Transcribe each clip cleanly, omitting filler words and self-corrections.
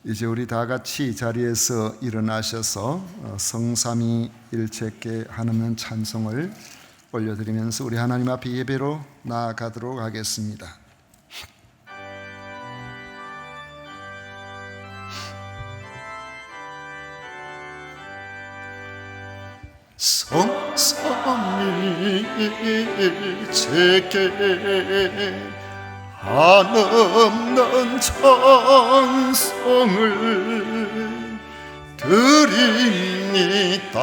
이제 우리 다 같이 자리에서 일어나셔서 성삼위일체께 하나님 찬송을 올려드리면서 우리 하나님 앞에 예배로 나아가도록 하겠습니다. 성삼위일체께 한없는 찬송을 드립니다.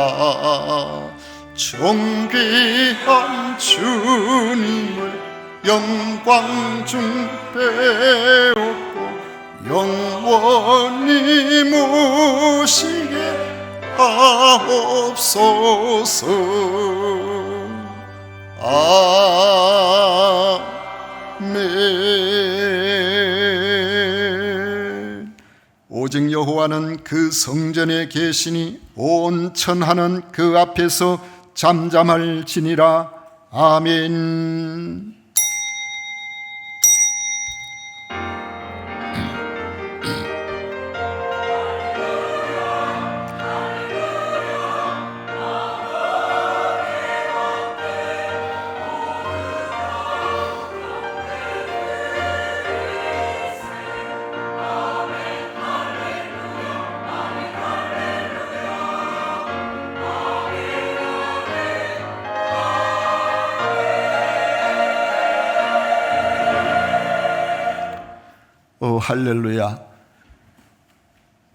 존귀한 주님을 영광 중 배우고 영원히 모시게 하옵소서. 아멘. 오직 여호와는 그 성전에 계시니 온 천하는 그 앞에서 잠잠할지니라. 아멘. 할렐루야.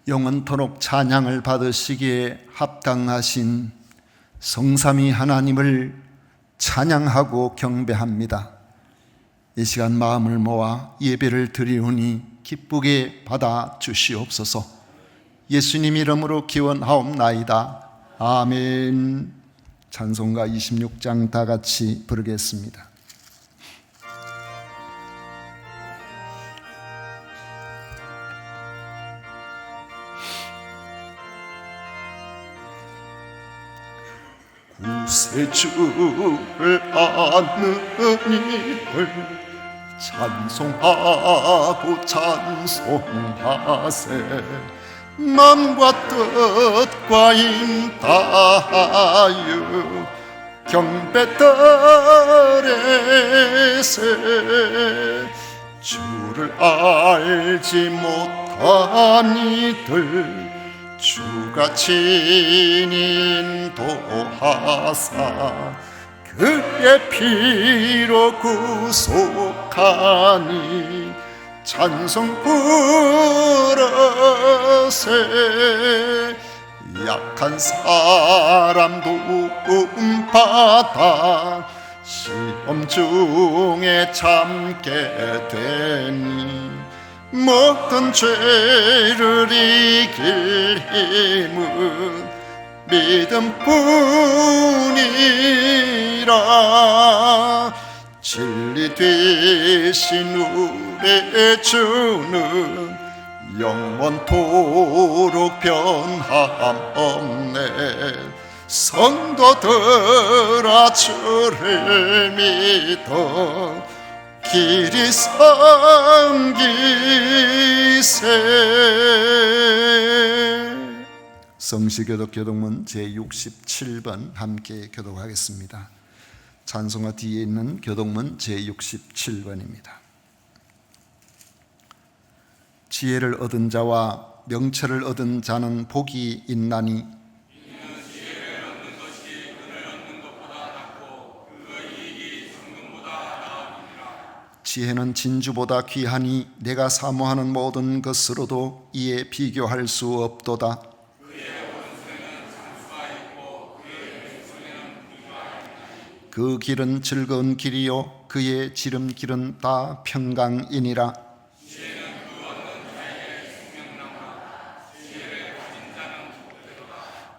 영원토록 찬양을 받으시기에 합당하신 성삼위 하나님을 찬양하고 경배합니다. 이 시간 마음을 모아 예배를 드리오니 기쁘게 받아 주시옵소서. 예수님 이름으로 기원하옵나이다. 아멘. 찬송가 26장 다 같이 부르겠습니다. 구세주를 아는 이를 찬송하고 찬송하세. 맘과 뜻과 힘 다하여 경배 드리세. 주를 알지 못한 이들 주가 친히 인도하사 그의 피로 구속하니 찬송 부르세. 약한 사람 도움받아 시험 중에 참게 되니 모든 죄를 이길 힘은 믿음뿐이라. 진리 되신 우리 주는 영원토록 변함 없네. 성도들아 주를 믿어 길이 섬기세. 성시교독 교독문 제67번 함께 교독하겠습니다. 찬송가 뒤에 있는 교독문 제67번입니다. 지혜를 얻은 자와 명철을 얻은 자는 복이 있나니 지혜는 진주보다 귀하니 내가 사모하는 모든 것으로도 이에 비교할 수 없도다. 그 길은 즐거운 길이요 그의 지름길은 다 평강이니라.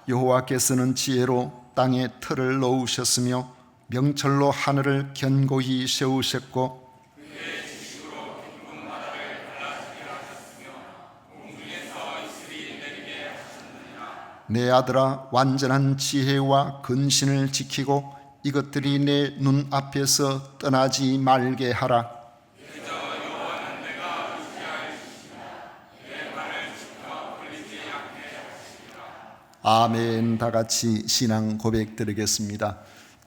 여호와께서는 지혜로 땅에 틀을 놓으셨으며 명철로 하늘을 견고히 세우셨고 내 아들아 완전한 지혜와 근신을 지키고 이것들이 내 눈앞에서 떠나지 말게 하라. 아멘. 다 같이 신앙 고백 드리겠습니다.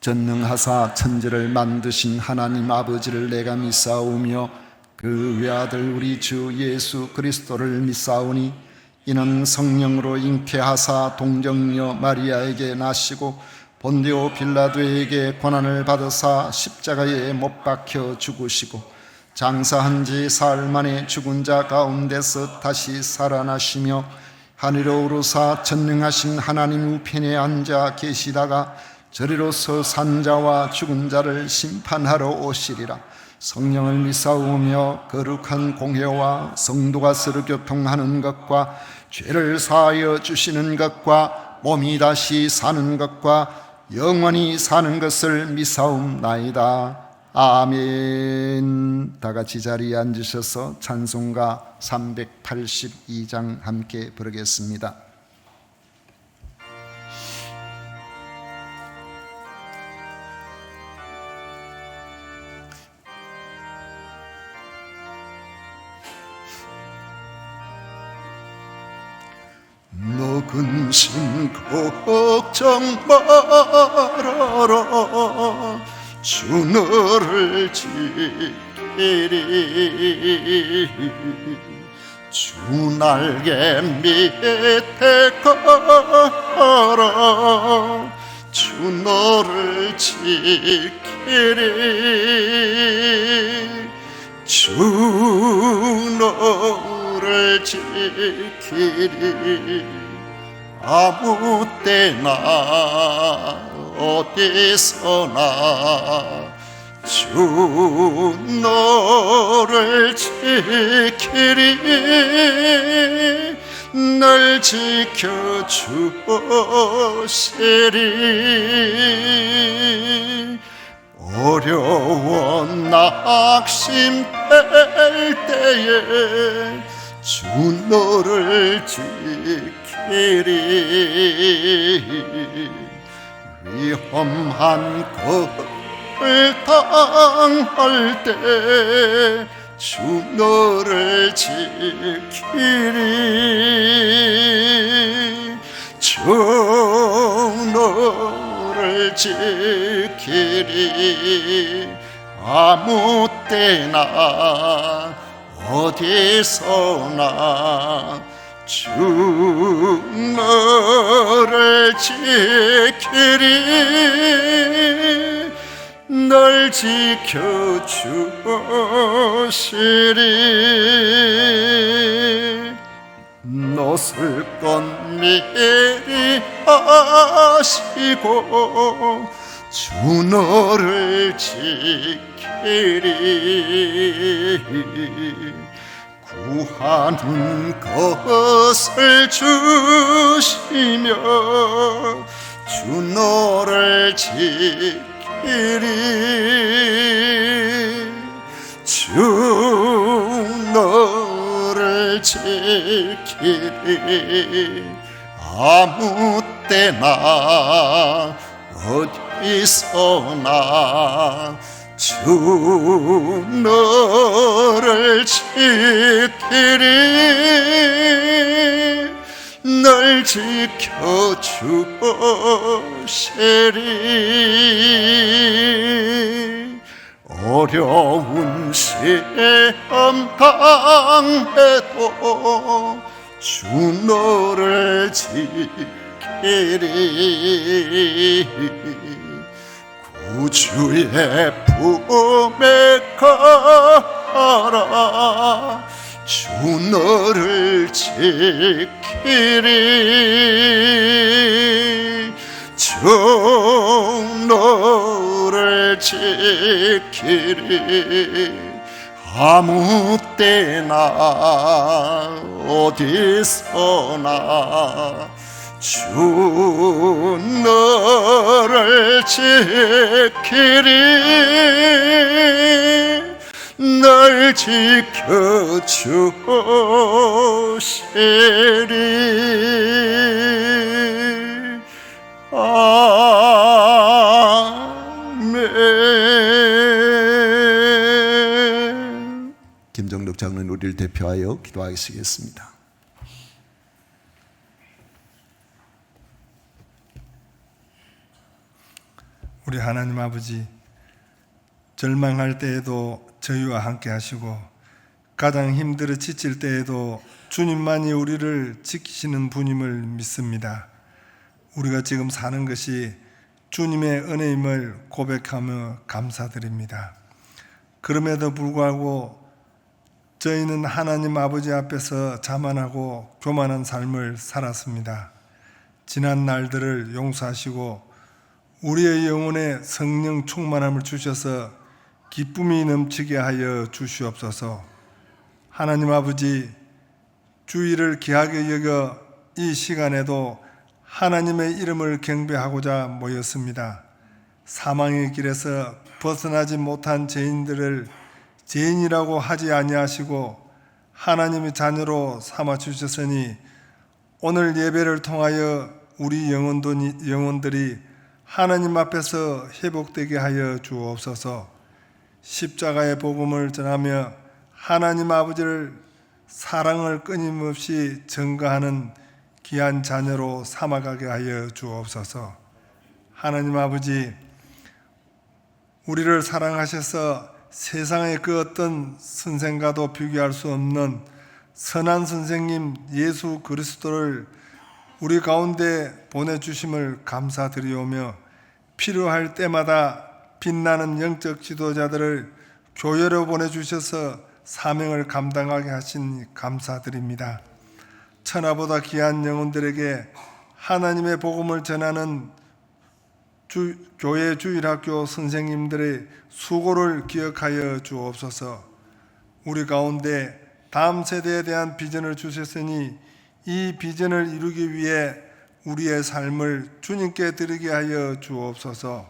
전능하사 천지를 만드신 하나님 아버지를 내가 믿사오며 그 외아들 우리 주 예수 그리스도를 믿사오니 이는 성령으로 잉태하사 동정녀 마리아에게 나시고 본디오 빌라도에게 고난을 받으사 십자가에 못 박혀 죽으시고 장사한 지 사흘 만에 죽은 자 가운데서 다시 살아나시며 하늘로 오르사 전능하신 하나님 우편에 앉아 계시다가 저리로서 산 자와 죽은 자를 심판하러 오시리라. 성령을 믿사오며 거룩한 공회와 성도가 서로 교통하는 것과 죄를 사하여 주시는 것과 몸이 다시 사는 것과 영원히 사는 것을 믿사옵나이다. 아멘. 다 같이 자리에 앉으셔서 찬송가 382장 함께 부르겠습니다. 너 근심 걱정 말아라. 주 너를 지키리. 주 날개 밑에 걸어 주 너를 지키리. 주 너를 지키리. 아무 때나 어디서나 주 너를 지키리. 널 지켜주시리. 어려운 낙심될 때에 주 너를 지키리. 위험한 것을 당할 때 주 너를 지키리. 주 너를 지키리. 아무 때나 어디서나 주 너를 지키리. 널 지켜주시리. 노슬 것 미리 하시고 주 너를 지키리. 구하는 것을 주시며 주 너를 지키리. 주 너를 지키리. 아무 때나 어디서나 주 너를 지키리. 널 지켜주시리. 어려운 시험 당해도 주 너를 지키리. 구주의 품에 가라. 주 너를 지키리. 주 너를 지키리. 아무 때나 어디서나 주 너를 지키리. 널 지켜주시리. 아멘. 김정덕 장로님 우리를 대표하여 기도하시겠습니다. 우리 하나님 아버지, 절망할 때에도 저희와 함께 하시고 가장 힘들어 지칠 때에도 주님만이 우리를 지키시는 분임을 믿습니다. 우리가 지금 사는 것이 주님의 은혜임을 고백하며 감사드립니다. 그럼에도 불구하고 저희는 하나님 아버지 앞에서 자만하고 교만한 삶을 살았습니다. 지난 날들을 용서하시고 우리의 영혼에 성령 충만함을 주셔서 기쁨이 넘치게 하여 주시옵소서. 하나님 아버지, 주의를 귀하게 여겨 이 시간에도 하나님의 이름을 경배하고자 모였습니다. 사망의 길에서 벗어나지 못한 죄인들을 죄인이라고 하지 아니하시고 하나님의 자녀로 삼아 주셨으니 오늘 예배를 통하여 우리 영혼들이 하나님 앞에서 회복되게 하여 주옵소서. 십자가의 복음을 전하며 하나님 아버지를 사랑을 끊임없이 전가하는 귀한 자녀로 삼아가게 하여 주옵소서. 하나님 아버지, 우리를 사랑하셔서 세상의 그 어떤 선생과도 비교할 수 없는 선한 선생님 예수 그리스도를 우리 가운데 보내주심을 감사드리오며 필요할 때마다 빛나는 영적 지도자들을 교회로 보내주셔서 사명을 감당하게 하신 감사드립니다. 천하보다 귀한 영혼들에게 하나님의 복음을 전하는 교회 주일학교 선생님들의 수고를 기억하여 주옵소서. 우리 가운데 다음 세대에 대한 비전을 주셨으니 이 비전을 이루기 위해 우리의 삶을 주님께 드리게 하여 주옵소서.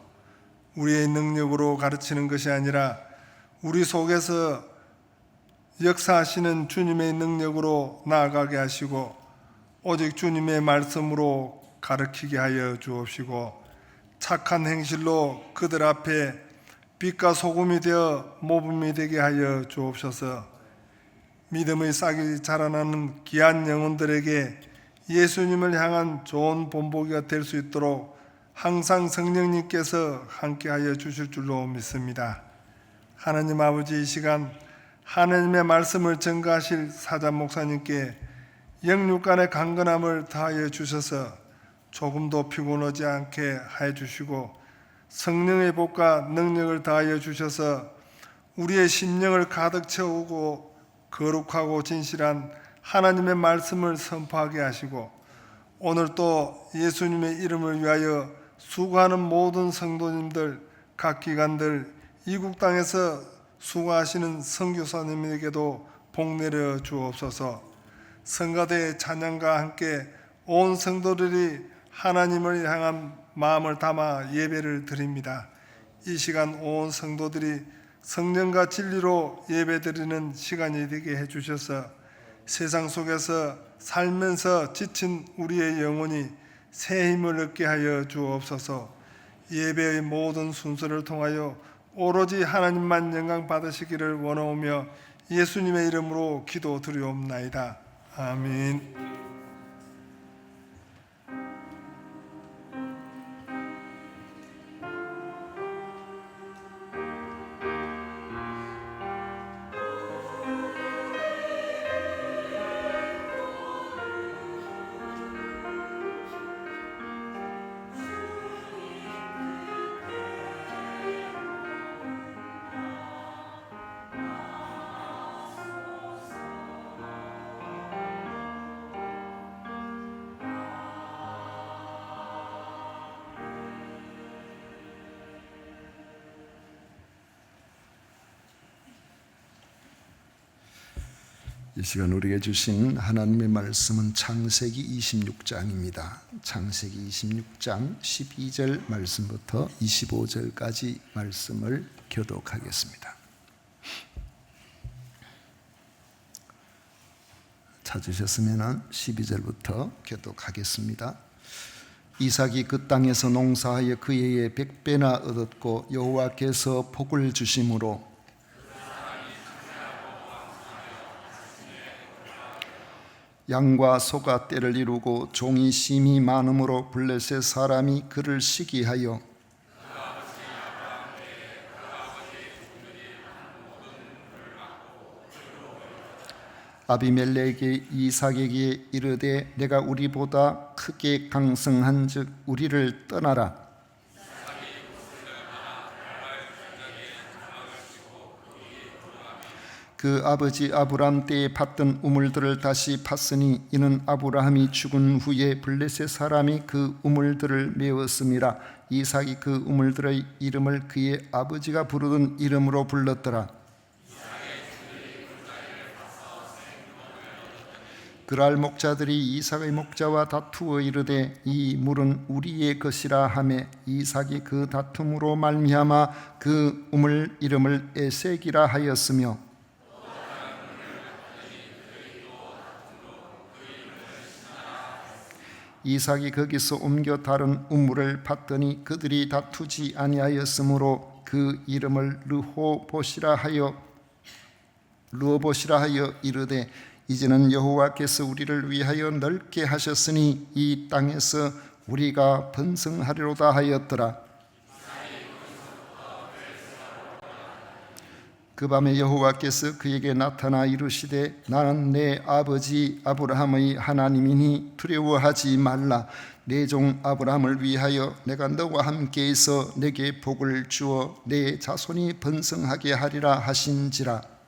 우리의 능력으로 가르치는 것이 아니라 우리 속에서 역사하시는 주님의 능력으로 나아가게 하시고 오직 주님의 말씀으로 가르치게 하여 주옵시고 착한 행실로 그들 앞에 빛과 소금이 되어 모범이 되게 하여 주옵소서. 믿음의 싹이 자라나는 귀한 영혼들에게 예수님을 향한 좋은 본보기가 될 수 있도록 항상 성령님께서 함께하여 주실 줄로 믿습니다. 하나님 아버지, 이 시간 하나님의 말씀을 전가하실 사자 목사님께 영육간의 강건함을 다하여 주셔서 조금도 피곤하지 않게 하여 주시고 성령의 복과 능력을 다하여 주셔서 우리의 심령을 가득 채우고 거룩하고 진실한 하나님의 말씀을 선포하게 하시고 오늘 또 예수님의 이름을 위하여 수고하는 모든 성도님들, 각 기관들, 이국 땅에서 수고하시는 선교사님에게도 복 내려 주옵소서. 성가대의 찬양과 함께 온 성도들이 하나님을 향한 마음을 담아 예배를 드립니다. 이 시간 온 성도들이 성령과 진리로 예배드리는 시간이 되게 해주셔서 세상 속에서 살면서 지친 우리의 영혼이 새 힘을 얻게 하여 주옵소서. 예배의 모든 순서를 통하여 오로지 하나님만 영광 받으시기를 원하오며 예수님의 이름으로 기도드리옵나이다. 아멘. 이 시간 우리에게 주신 하나님의 말씀은 창세기 26장입니다. 창세기 26장 12절 말씀부터 25절까지 말씀을 교독하겠습니다. 찾으셨으면 12절부터 교독하겠습니다. 이삭이 그 땅에서 농사하여 그 해에 100배나 얻었고 여호와께서 복을 주심으로 양과 소가 떼를 이루고 종이 심히 많음으로 블레셋 사람이 그를 시기하여 아비멜렉이 이삭에게 이르되 내가 우리보다 크게 강성한즉 우리를 떠나라. 그 아버지 아브람 때에 팠던 우물들을 다시 팠으니 이는 아브라함이 죽은 후에 블레셋 사람이 그 우물들을 메웠음이라. 이삭이 그 우물들의 이름을 그의 아버지가 부르던 이름으로 불렀더라. 그랄 목자들이 이삭의 목자와 다투어 이르되 이 물은 우리의 것이라 하매 이삭이 그 다툼으로 말미암아 그 우물 이름을 에색이라 하였으며 이삭이 거기서 옮겨 다른 우물을 팠더니 그들이 다투지 아니하였으므로 그 이름을 르호봇이라 하여 이르되 이제는 여호와께서 우리를 위하여 넓게 하셨으니 이 땅에서 우리가 번성하리로다 하였더라. 그 밤에 여호와께서 그에게 나타나 이르시되 나는 내 아버지 아브라함의 하나님이니 두려워하지 말라. 내 종 아브라함을 위하여 내가 너와 함께 있어 내게 복을 주어 내 자손이 번성하게 하리라 하신지라.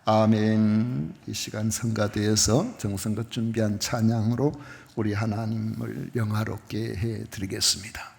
아멘. 이 시간 성가대에서 정성껏 준비한 찬양으로 우리 하나님을 영화롭게 해드리겠습니다.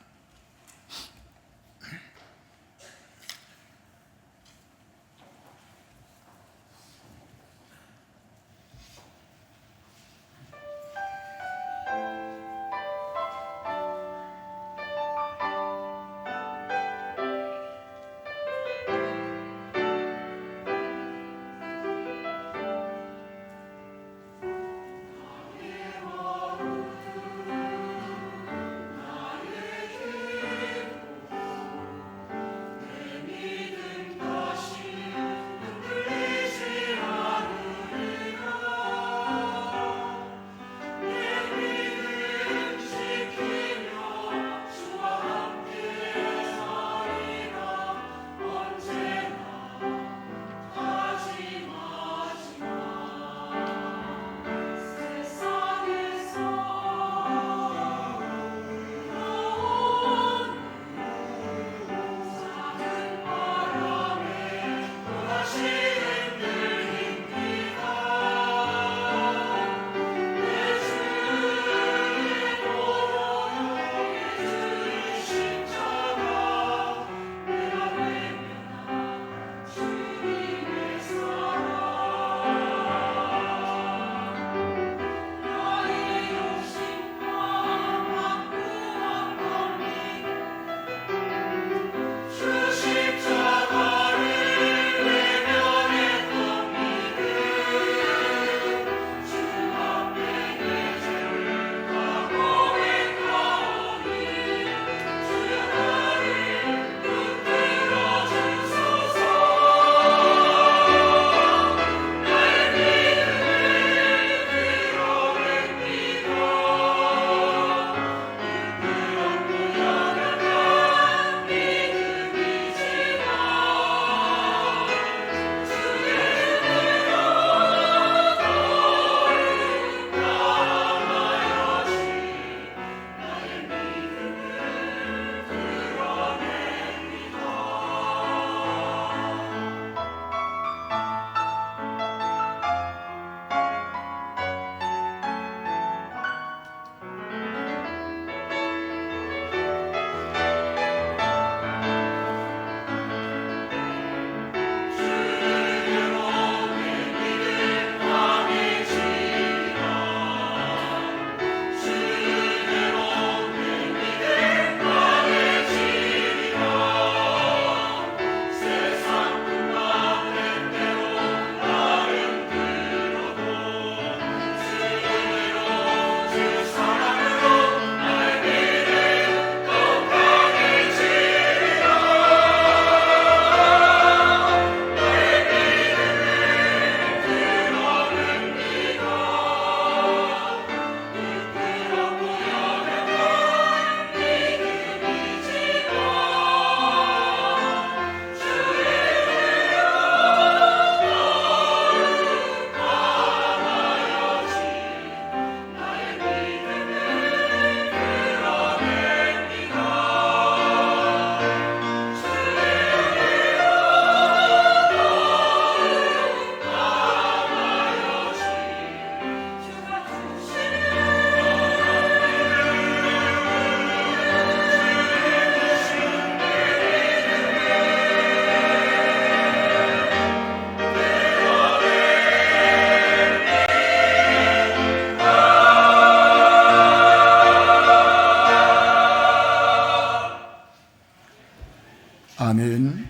아멘.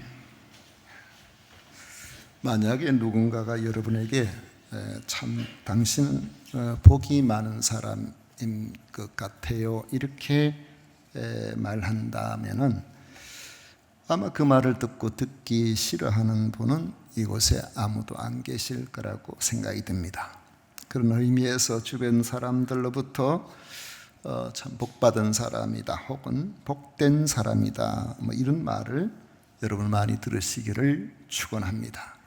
만약에 누군가가 여러분에게 참 당신은 복이 많은 사람인 것 같아요 이렇게 말한다면은 아마 그 말을 듣기 싫어하는 분은 이곳에 아무도 안 계실 거라고 생각이 듭니다. 그런 의미에서 주변 사람들로부터 참 복받은 사람이다 혹은 복된 사람이다 뭐 이런 말을 여러분 많이 들으시기를 축원합니다.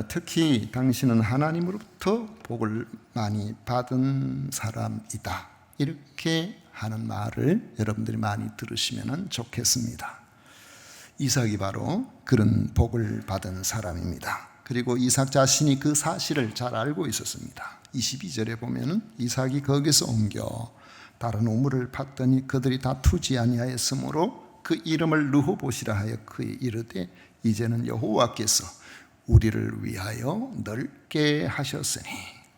특히 당신은 하나님으로부터 복을 많이 받은 사람이다 이렇게 하는 말을 여러분들이 많이 들으시면 좋겠습니다. 이삭이 바로 그런 복을 받은 사람입니다. 그리고 이삭 자신이 그 사실을 잘 알고 있었습니다. 22절에 보면은 이삭이 거기서 옮겨 다른 우물을 팠더니 그들이 다투지 아니하였으므로 그 이름을 르호봇이라 하여 그의 이르되 이제는 여호와께서 우리를 위하여 넓게 하셨으니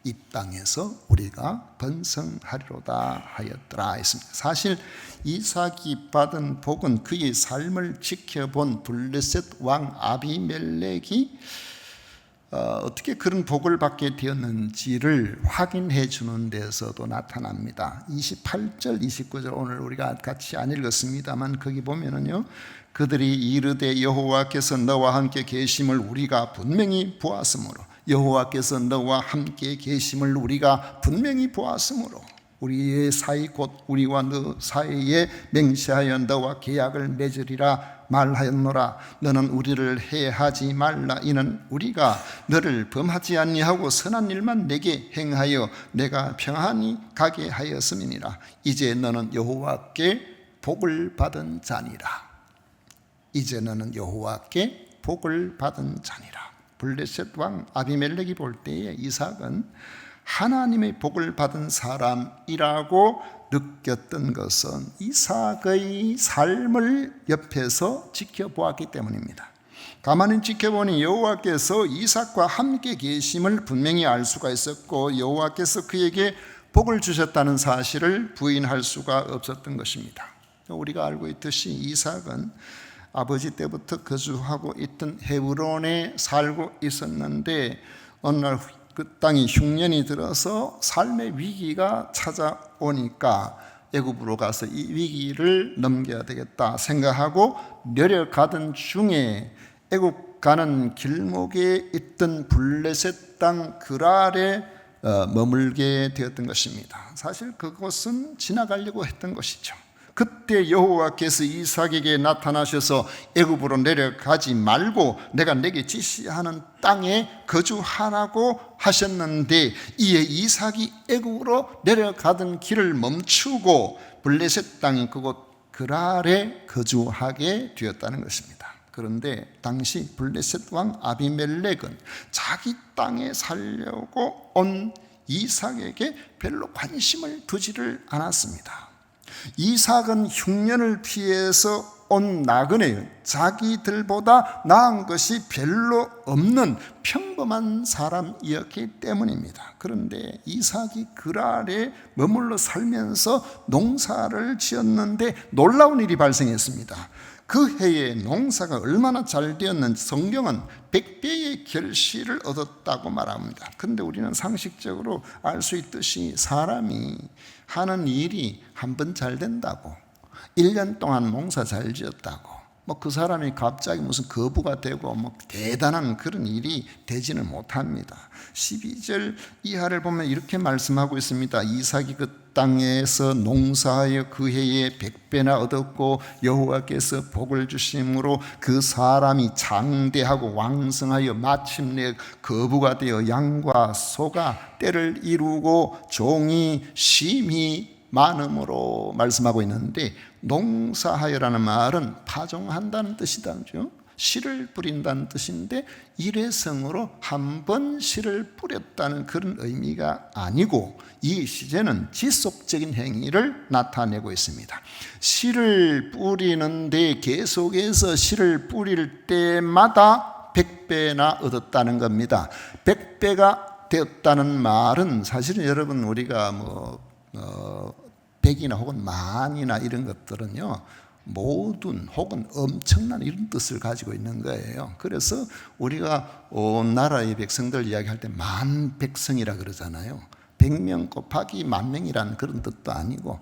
이 땅에서 우리가 번성하리로다 하였더라 했습니다. 사실 이삭이 받은 복은 그의 삶을 지켜본 블레셋 왕 아비멜렉이 어떻게 그런 복을 받게 되었는지를 확인해 주는 데서도 나타납니다. 28절 29절 오늘 우리가 같이 안 읽었습니다만 거기 보면은요 그들이 이르되 여호와께서 너와 함께 계심을 우리가 분명히 보았으므로 여호와께서 너와 함께 계심을 우리가 분명히 보았으므로 우리의 사이 곧 우리와 너 사이에 맹세하여 너와 계약을 맺으리라 말하였노라. 너는 우리를 해하지 말라. 이는 우리가 너를 범하지 아니하고 선한 일만 내게 행하여 내가 평안히 가게 하였음이니라. 이제 너는 여호와께 복을 받은 자니라. 이제 너는 여호와께 복을 받은 자니라. 블레셋 왕 아비멜렉이 볼 때에 이삭은 하나님의 복을 받은 사람이라고 느꼈던 것은 이삭의 삶을 옆에서 지켜보았기 때문입니다. 가만히 지켜보니 여호와께서 이삭과 함께 계심을 분명히 알 수가 있었고 여호와께서 그에게 복을 주셨다는 사실을 부인할 수가 없었던 것입니다. 우리가 알고 있듯이 이삭은 아버지 때부터 거주하고 있던 헤브론에 살고 있었는데 어느 날 그 땅이 흉년이 들어서 삶의 위기가 찾아오니까 애굽으로 가서 이 위기를 넘겨야 되겠다 생각하고 내려가던 중에 애굽 가는 길목에 있던 블레셋 땅 그랄에 머물게 되었던 것입니다. 사실 그곳은 지나가려고 했던 것이죠. 그때 여호와께서 이삭에게 나타나셔서 애굽으로 내려가지 말고 내가 내게 지시하는 땅에 거주하라고 하셨는데 이에 이삭이 애굽으로 내려가던 길을 멈추고 블레셋 땅인 그곳 그랄에 거주하게 되었다는 것입니다. 그런데 당시 블레셋 왕 아비멜렉은 자기 땅에 살려고 온 이삭에게 별로 관심을 두지를 않았습니다. 이삭은 흉년을 피해서 온 나그네요. 자기들보다 나은 것이 별로 없는 평범한 사람이었기 때문입니다. 그런데 이삭이 그랄에 머물러 살면서 농사를 지었는데 놀라운 일이 발생했습니다. 그 해에 농사가 얼마나 잘 되었는지 성경은 100배의 결실을 얻었다고 말합니다. 그런데 우리는 상식적으로 알 수 있듯이 사람이 하는 일이 한 번 잘 된다고 1년 동안 농사 잘 지었다고 뭐 그 사람이 갑자기 무슨 거부가 되고 뭐 대단한 그런 일이 되지는 못합니다. 12절 이하를 보면 이렇게 말씀하고 있습니다. 이삭이 그 땅에서 농사하여 그 해에 100배나 얻었고 여호와께서 복을 주심으로 그 사람이 장대하고 왕성하여 마침내 거부가 되어 양과 소가 때를 이루고 종이 심히 많음으로 말씀하고 있는데 농사하여라는 말은 파종한다는 뜻이다죠. 씨를 뿌린다는 뜻인데 일회성으로 한 번 씨를 뿌렸다는 그런 의미가 아니고 이 시제는 지속적인 행위를 나타내고 있습니다. 씨를 뿌리는데 계속해서 씨를 뿌릴 때마다 100배나 얻었다는 겁니다. 100배가 되었다는 말은 사실은 여러분 우리가 100이나 혹은 만이나 이런 것들은요 모든 혹은 엄청난 이런 뜻을 가지고 있는 거예요. 그래서 우리가 온 나라의 백성들 이야기할 때 만 백성이라 그러잖아요. 100명 곱하기 만 명이라는 그런 뜻도 아니고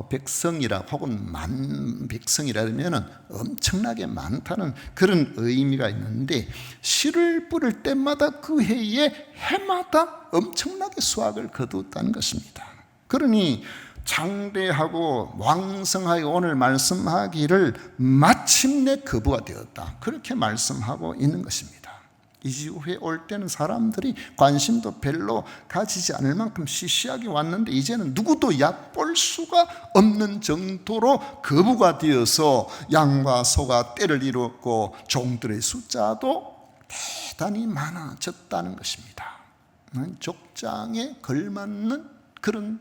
백성이라 혹은 만 백성이라 하면은 엄청나게 많다는 그런 의미가 있는데, 씨를 뿌릴 때마다 그 해에 해마다 엄청나게 수확을 거두었다는 것입니다. 그러니 장대하고 왕성하게 오늘 말씀하기를 마침내 거부가 되었다, 그렇게 말씀하고 있는 것입니다. 이후에 올 때는 사람들이 관심도 별로 가지지 않을 만큼 시시하게 왔는데, 이제는 누구도 얕볼 수가 없는 정도로 거부가 되어서 양과 소가 때를 이뤘고 종들의 숫자도 대단히 많아졌다는 것입니다. 족장에 걸맞는 그런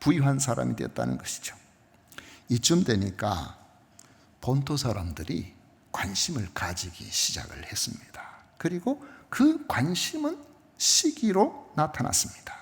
부유한 사람이 되었다는 것이죠. 이쯤 되니까 본토 사람들이 관심을 가지기 시작을 했습니다. 그리고 그 관심은 시기로 나타났습니다.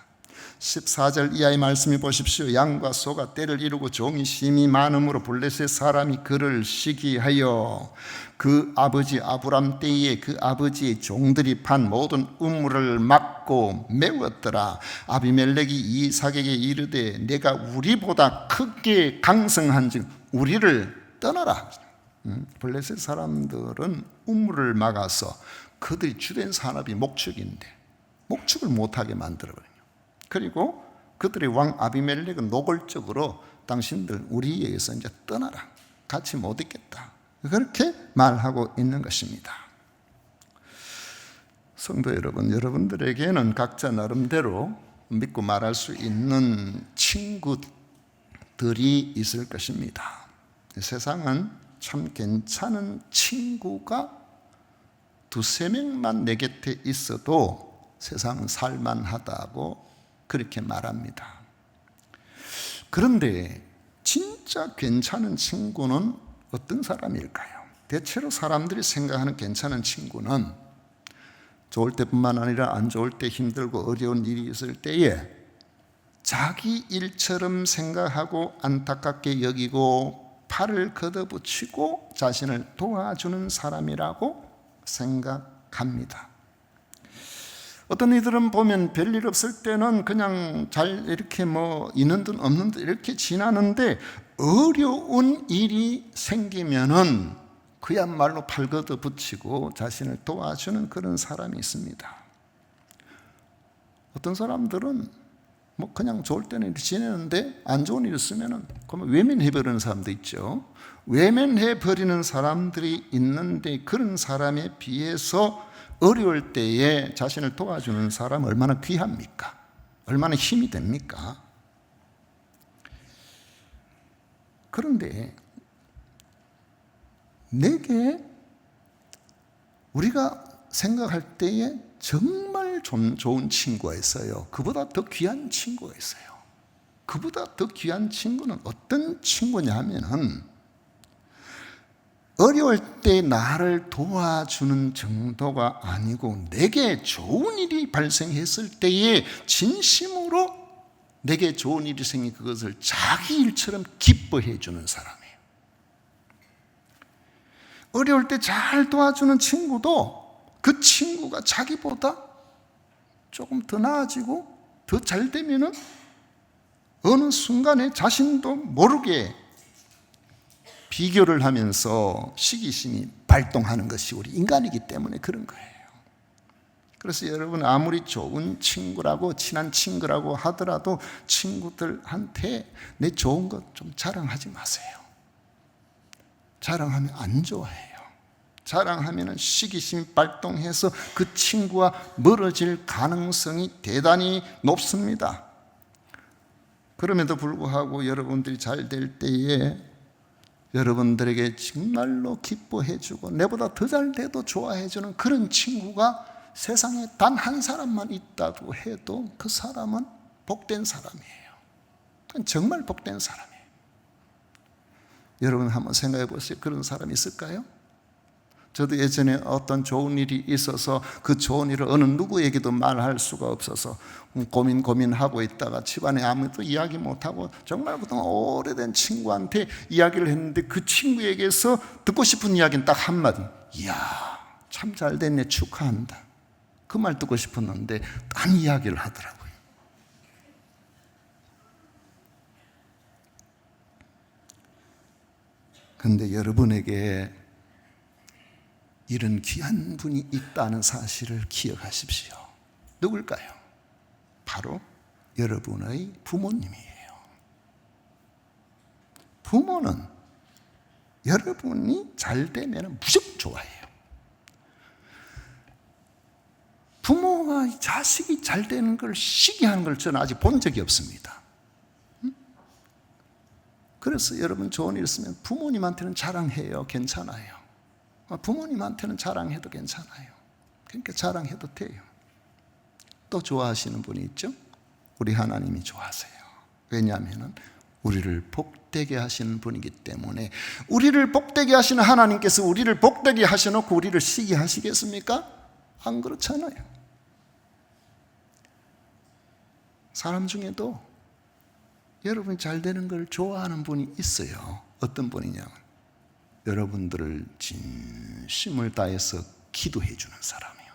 14절 이하의 말씀을 보십시오. 양과 소가 때를 이루고 종이 심히 많음으로 블레셋 사람이 그를 시기하여 그 아버지 아브람 때에 그 아버지의 종들이 판 모든 우물을 막고 메웠더라. 아비멜렉이 이삭에게 이르되 내가 우리보다 크게 강성한즉 우리를 떠나라. 블레셋 사람들은 우물을 막아서 그들이 주된 산업이 목축인데 목축을 못하게 만들어버려요. 그리고 그들의 왕 아비멜렉은 노골적으로 당신들 우리에게서 이제 떠나라, 같이 못 있겠다, 그렇게 말하고 있는 것입니다. 성도 여러분, 여러분들에게는 각자 나름대로 믿고 말할 수 있는 친구들이 있을 것입니다. 세상은 참 괜찮은 친구가 두세 명만 내 곁에 있어도 세상은 살만하다고 그렇게 말합니다. 그런데 진짜 괜찮은 친구는 어떤 사람일까요? 대체로 사람들이 생각하는 괜찮은 친구는 좋을 때뿐만 아니라 안 좋을 때, 힘들고 어려운 일이 있을 때에 자기 일처럼 생각하고 안타깝게 여기고 팔을 걷어붙이고 자신을 도와주는 사람이라고 생각합니다. 어떤 이들은 보면 별일 없을 때는 그냥 잘 이렇게 있는 듯 없는 듯 이렇게 지나는데, 어려운 일이 생기면은 그야말로 팔 걷어 붙이고 자신을 도와주는 그런 사람이 있습니다. 어떤 사람들은 그냥 좋을 때는 이렇게 지내는데 안 좋은 일이 있으면은 그러면 외면해버리는 사람도 있죠. 외면해버리는 사람들이 있는데, 그런 사람에 비해서 어려울 때에 자신을 도와주는 사람 얼마나 귀합니까? 얼마나 힘이 됩니까? 그런데 내게 우리가 생각할 때에 정말 좋은 친구가 있어요. 그보다 더 귀한 친구가 있어요. 그보다 더 귀한 친구는 어떤 친구냐 하면은, 어려울 때 나를 도와주는 정도가 아니고 내게 좋은 일이 발생했을 때에 진심으로 내게 좋은 일이 생긴 그것을 자기 일처럼 기뻐해 주는 사람이에요. 어려울 때 잘 도와주는 친구도 그 친구가 자기보다 조금 더 나아지고 더 잘 되면은 어느 순간에 자신도 모르게 비교를 하면서 시기심이 발동하는 것이 우리 인간이기 때문에 그런 거예요. 그래서 여러분, 아무리 좋은 친구라고 친한 친구라고 하더라도 친구들한테 내 좋은 것 좀 자랑하지 마세요. 자랑하면 안 좋아해요. 자랑하면 시기심이 발동해서 그 친구와 멀어질 가능성이 대단히 높습니다. 그럼에도 불구하고 여러분들이 잘 될 때에 여러분들에게 정말로 기뻐해주고 내보다 더 잘 돼도 좋아해주는 그런 친구가 세상에 단 한 사람만 있다고 해도 그 사람은 복된 사람이에요. 정말 복된 사람이에요. 여러분 한번 생각해 보세요. 그런 사람이 있을까요? 저도 예전에 어떤 좋은 일이 있어서 그 좋은 일을 어느 누구에게도 말할 수가 없어서 고민하고 있다가 집안에 아무도 이야기 못하고 정말 그동안 오래된 친구한테 이야기를 했는데 그 친구에게서 듣고 싶은 이야기는 딱 한마디. 이야, 참 잘됐네, 축하한다. 그 말 듣고 싶었는데 딴 이야기를 하더라고요. 그런데 여러분에게 이런 귀한 분이 있다는 사실을 기억하십시오. 누굴까요? 바로 여러분의 부모님이에요. 부모는 여러분이 잘 되면 무조건 좋아해요. 부모가 자식이 잘 되는 걸 시기하는 걸 저는 아직 본 적이 없습니다. 그래서 여러분 좋은 일 있으면 부모님한테는 자랑해요. 괜찮아요. 부모님한테는 자랑해도 괜찮아요. 그러니까 자랑해도 돼요. 또 좋아하시는 분이 있죠? 우리 하나님이 좋아하세요. 왜냐하면 우리를 복되게 하시는 분이기 때문에. 우리를 복되게 하시는 하나님께서 우리를 복되게 하셔놓고 우리를 시기하시겠습니까? 안 그렇잖아요. 사람 중에도 여러분이 잘 되는 걸 좋아하는 분이 있어요. 어떤 분이냐면 여러분들을 진심을 다해서 기도해 주는 사람이에요.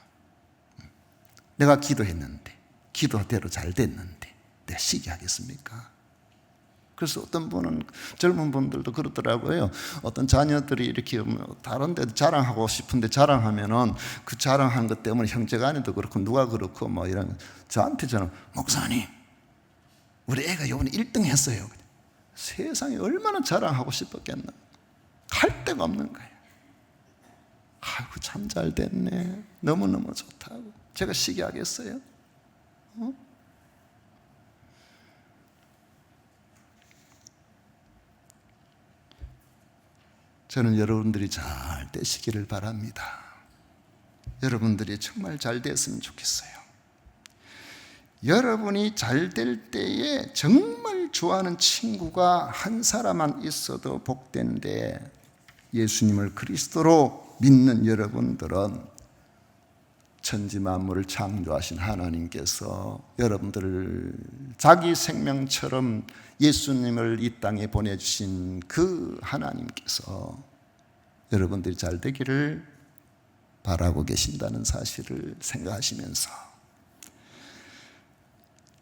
내가 기도했는데, 기도대로 잘 됐는데 내가 시기하겠습니까? 그래서 어떤 분은, 젊은 분들도 그러더라고요. 어떤 자녀들이 이렇게 다른 데 자랑하고 싶은데 자랑하면은 그 자랑한 것 때문에 형제간에도 그렇고 누가 그렇고 뭐 이런, 저한테 저는 목사님 우리 애가 이번에 1등 했어요. 세상에 얼마나 자랑하고 싶었겠나. 할 데가 없는 거예요. 아이고 참 잘 됐네, 너무너무 좋다고. 제가 시기하겠어요? 저는 여러분들이 잘 되시기를 바랍니다. 여러분들이 정말 잘 됐으면 좋겠어요. 여러분이 잘 될 때에 정말 좋아하는 친구가 한 사람만 있어도 복된데, 예수님을 그리스도로 믿는 여러분들은 천지 만물을 창조하신 하나님께서 여러분들을 자기 생명처럼 예수님을 이 땅에 보내주신 그 하나님께서 여러분들이 잘 되기를 바라고 계신다는 사실을 생각하시면서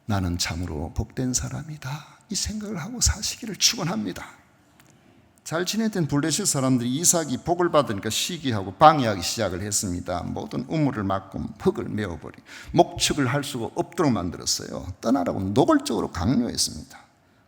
나는 참으로 복된 사람이다, 이 생각을 하고 사시기를 축원합니다. 잘 지내던 블레셋 사람들이 이삭이 복을 받으니까 시기하고 방해하기 시작을 했습니다. 모든 우물을 막고 흙을 메워버리, 목축을 할 수가 없도록 만들었어요. 떠나라고 노골적으로 강요했습니다.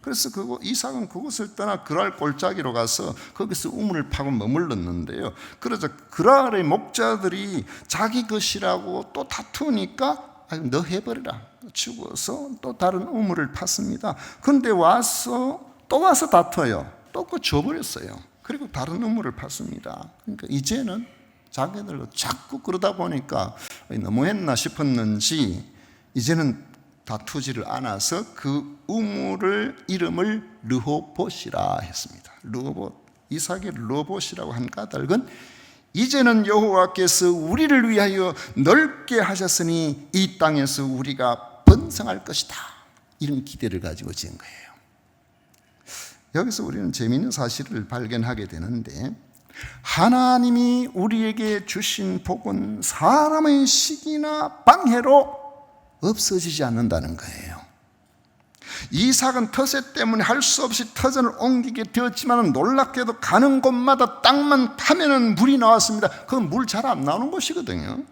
그래서 이삭은 그곳을 떠나 그랄 골짜기로 가서 거기서 우물을 파고 머물렀는데요. 그러자 그랄의 목자들이 자기 것이라고 또 다투니까 너 해버리라, 죽어서 또 다른 우물을 팠습니다. 그런데 또 와서 다퉈요. 또 그거 줘버렸어요. 그리고 다른 우물을 팠습니다. 그러니까 이제는 자기들로 자꾸 그러다 보니까 너무했나 싶었는지 이제는 다투지를 않아서 그 우물을 이름을 르호봇이라 했습니다. 이삭의 르호봇이라고 한 까닭은 이제는 여호와께서 우리를 위하여 넓게 하셨으니 이 땅에서 우리가 번성할 것이다, 이런 기대를 가지고 지은 거예요. 여기서 우리는 재미있는 사실을 발견하게 되는데, 하나님이 우리에게 주신 복은 사람의 시기나 방해로 없어지지 않는다는 거예요. 이삭은 터세 때문에 할 수 없이 터전을 옮기게 되었지만 놀랍게도 가는 곳마다 땅만 파면은 물이 나왔습니다. 그건 물 잘 안 나오는 곳이거든요.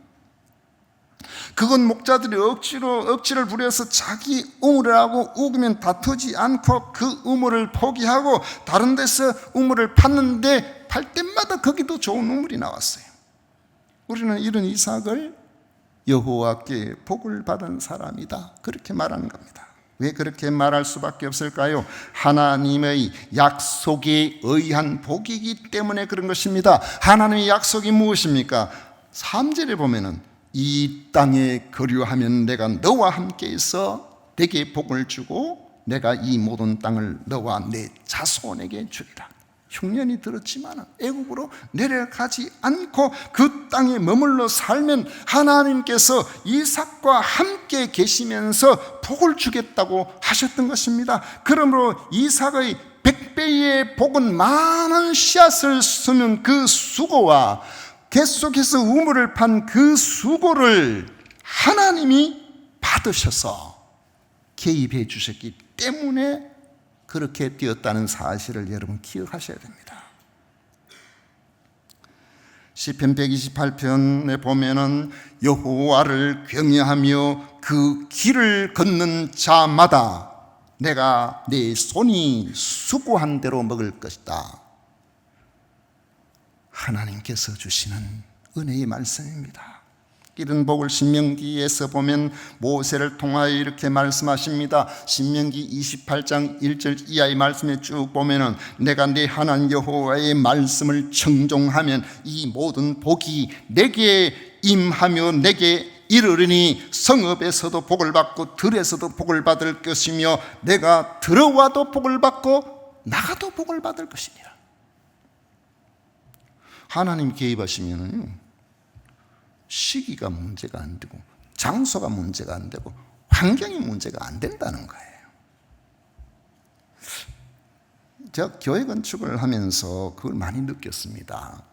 그건 목자들이 억지를 부려서 자기 우물을 하고 우기면 다투지 않고 그 우물을 포기하고 다른 데서 우물을 팠는데 팔 때마다 거기도 좋은 우물이 나왔어요. 우리는 이런 이삭을 여호와께 복을 받은 사람이다, 그렇게 말하는 겁니다. 왜 그렇게 말할 수밖에 없을까요? 하나님의 약속에 의한 복이기 때문에 그런 것입니다. 하나님의 약속이 무엇입니까? 3절에 보면은 이 땅에 거류하면 내가 너와 함께 있어 내게 복을 주고 내가 이 모든 땅을 너와 내 자손에게 주리라. 흉년이 들었지만 애굽으로 내려가지 않고 그 땅에 머물러 살면 하나님께서 이삭과 함께 계시면서 복을 주겠다고 하셨던 것입니다. 그러므로 이삭의 100배의 복은 많은 씨앗을 쓰는 그 수고와 계속해서 우물을 판 그 수고를 하나님이 받으셔서 개입해 주셨기 때문에 그렇게 되었다는 사실을 여러분 기억하셔야 됩니다. 시편 128편에 보면은 여호와를 경외하며 그 길을 걷는 자마다 내가 내 손이 수고한 대로 먹을 것이다. 하나님께서 주시는 은혜의 말씀입니다. 이런 복을 신명기에서 보면 모세를 통하여 이렇게 말씀하십니다. 신명기 28장 1절 이하의 말씀에 쭉 보면은 내가 내 하나님 여호와의 말씀을 청종하면 이 모든 복이 내게 임하며 내게 이르르니 성읍에서도 복을 받고 들에서도 복을 받을 것이며 내가 들어와도 복을 받고 나가도 복을 받을 것이니라. 하나님 개입하시면은요, 시기가 문제가 안 되고 장소가 문제가 안 되고 환경이 문제가 안 된다는 거예요. 제가 교회 건축을 하면서 그걸 많이 느꼈습니다.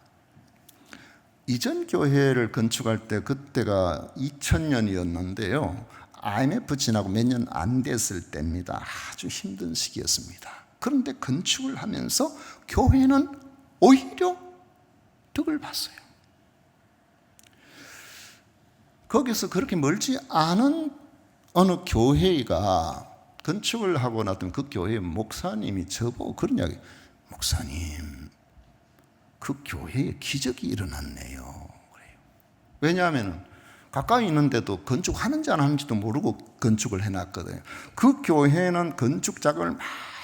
이전 교회를 건축할 때 그때가 2000년이었는데요 IMF 지나고 몇 년 안 됐을 때입니다. 아주 힘든 시기였습니다. 그런데 건축을 하면서 교회는 오히려 덕을 봤어요. 거기서 그렇게 멀지 않은 어느 교회가 건축을 하고 나던 그 교회 목사님이 저보고 그런 이야기, 목사님 그 교회에 기적이 일어났네요. 그래요. 왜냐하면 가까이 있는데도 건축하는지 안 하는지도 모르고 건축을 해놨거든요. 그 교회는 건축 작업을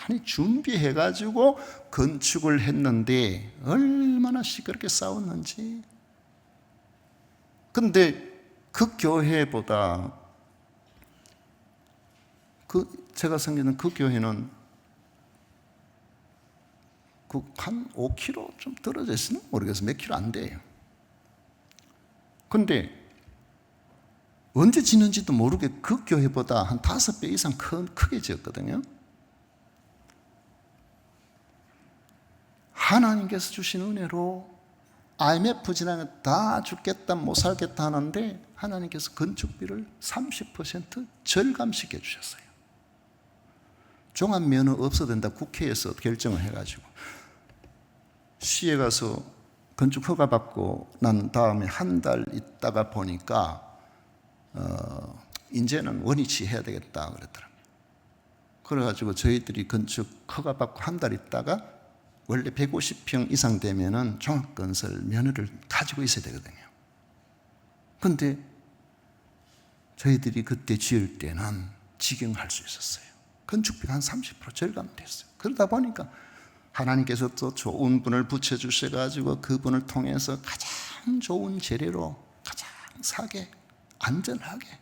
많이 준비해가지고 건축을 했는데 얼마나 시끄럽게 싸웠는지. 근데 그 교회보다 제가 섬기는 그 교회는 한 5km 좀 떨어져 있으나 모르겠어요. 몇 킬로 안 돼요. 근데 언제 지는지도 모르게 그 교회보다 한 5배 이상 크게 지었거든요. 하나님께서 주신 은혜로 IMF 지나면 다 죽겠다 못 살겠다 하는데 하나님께서 건축비를 30% 절감시켜 주셨어요. 종합면허 없어도 된다 국회에서 결정을 해가지고 시에 가서 건축 허가 받고 난 다음에 한 달 있다가 보니까 이제는 원위치 해야 되겠다 그랬더라고요. 그래가지고 저희들이 건축 허가 받고 한 달 있다가 원래 150평 이상 되면은 종합건설 면허를 가지고 있어야 되거든요. 근데 저희들이 그때 지을 때는 직영할 수 있었어요. 건축비가 한 30% 절감됐어요. 그러다 보니까 하나님께서 또 좋은 분을 붙여주셔가지고 그분을 통해서 가장 좋은 재료로 가장 싸게 안전하게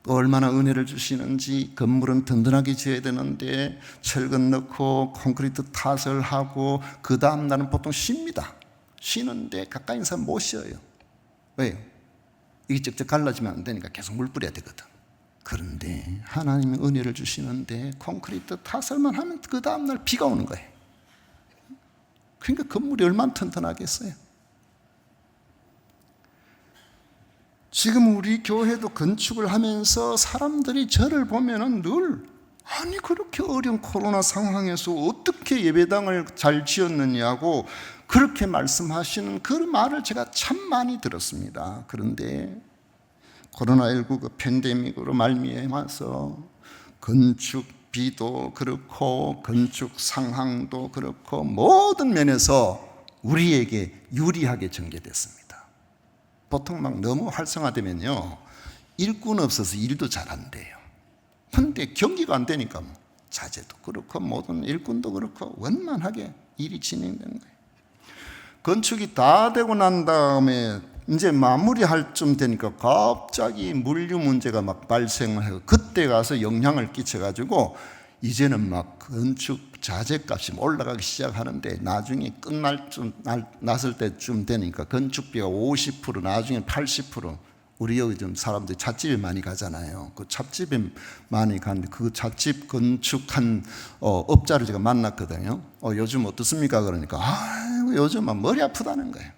또 얼마나 은혜를 주시는지. 건물은 든든하게 지어야 되는데 철근 넣고 콘크리트 탓을 하고 그 다음 날은 보통 쉽니다. 쉬는데 가까이 있는 사람 못 쉬어요. 왜요? 이게 쩍쩍 갈라지면 안 되니까 계속 물 뿌려야 되거든. 그런데 하나님이 은혜를 주시는데 콘크리트 탓을만 하면 그 다음 날 비가 오는 거예요. 그러니까 건물이 얼마나 튼튼하겠어요. 지금 우리 교회도 건축을 하면서 사람들이 저를 보면은 늘 아니 그렇게 어려운 코로나 상황에서 어떻게 예배당을 잘 지었느냐고 그렇게 말씀하시는 그 말을 제가 참 많이 들었습니다. 그런데 코로나19 그 팬데믹으로 말미암아서 건축비도 그렇고 건축 상황도 그렇고 모든 면에서 우리에게 유리하게 전개됐습니다. 보통 막 너무 활성화되면요 일꾼 없어서 일도 잘 안 돼요. 근데 경기가 안 되니까 뭐 자재도 그렇고 모든 일꾼도 그렇고 원만하게 일이 진행되는 거예요. 건축이 다 되고 난 다음에 이제 마무리할 쯤 되니까 갑자기 물류 문제가 막 발생을 해요. 그때 가서 영향을 끼쳐가지고 이제는 막 건축 자재값이 올라가기 시작하는데 나중에 났을 때쯤 되니까 건축비가 50%, 나중에 80%. 우리 여기 좀 사람들이 찻집에 많이 가잖아요. 그 찻집에 많이 가는데 그 찻집 건축한 업자를 제가 만났거든요. 요즘 어떻습니까? 그러니까 요즘은 머리 아프다는 거예요.